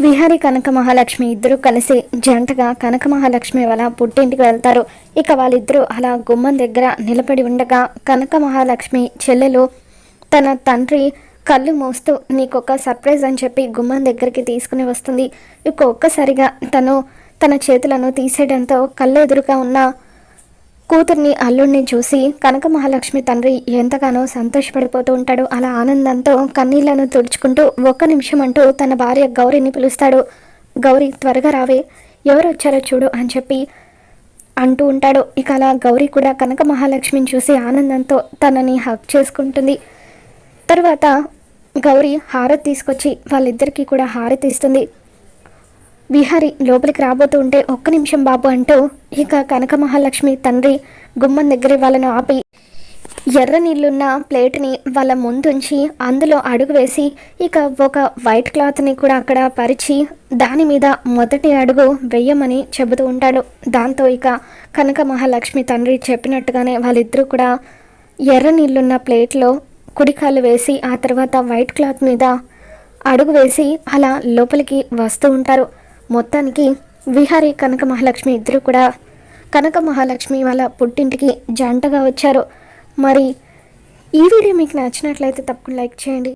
విహారి కనక మహాలక్ష్మి ఇద్దరు కలిసి జంటగా కనక మహాలక్ష్మి వాళ్ళ పుట్టింటికి వెళ్తారు. ఇక వాళ్ళిద్దరూ అలా గుమ్మం దగ్గర నిలబడి ఉండగా కనక మహాలక్ష్మి చెల్లెలు తన తండ్రి కళ్ళు మోస్తూ నీకొక సర్ప్రైజ్ అని చెప్పి గుమ్మం దగ్గరికి తీసుకుని వస్తుంది. ఇక ఒక్కసారిగా తన చేతులను తీసేయడంతో కళ్ళు ఎదురుగా ఉన్న కూతుర్ని అల్లుడిని చూసి కనక మహాలక్ష్మి తండ్రి ఎంతగానో సంతోషపడిపోతూ ఉంటాడు. అలా ఆనందంతో కన్నీళ్లను తుడుచుకుంటూ ఒక్క నిమిషం అంటూ తన భార్య గౌరీని పిలుస్తాడు. గౌరీ త్వరగా రావే, ఎవరు వచ్చారో చూడు అని చెప్పి అంటూ ఉంటాడు. ఇక అలా గౌరీ కూడా కనక మహాలక్ష్మిని చూసి ఆనందంతో తనని హక్ చేసుకుంటుంది. తర్వాత గౌరీ హారతి తీసుకొచ్చి వాళ్ళిద్దరికీ కూడా హారతి ఇస్తుంది. విహారి లోపలికి రాబోతూ ఉంటే ఒక్క నిమిషం బాబు అంటూ ఇక కనక మహాలక్ష్మి తండ్రి గుమ్మం దగ్గర వాళ్ళను ఆపి ఎర్ర నీళ్ళున్న ప్లేట్ని వాళ్ళ ముందుంచి అందులో అడుగు వేసి ఇక ఒక వైట్ క్లాత్ని కూడా అక్కడ పరిచి దాని మీద మొదటి అడుగు వెయ్యమని చెబుతూ ఉంటాడు. దాంతో ఇక కనక మహాలక్ష్మి తండ్రి చెప్పినట్టుగానే వాళ్ళిద్దరూ కూడా ఎర్ర నీళ్ళున్న ప్లేట్లో కుడికాలు వేసి ఆ తర్వాత వైట్ క్లాత్ మీద అడుగు వేసి అలా లోపలికి వస్తూ ఉంటారు. మొత్తానికి విహారి కనక మహాలక్ష్మి ఇద్దరు కూడా కనక మహాలక్ష్మి వాళ్ళ పుట్టింటికి జంటగా వచ్చారు. మరి ఈ వీడియో మీకు నచ్చినట్లయితే తప్పకుండా లైక్ చేయండి.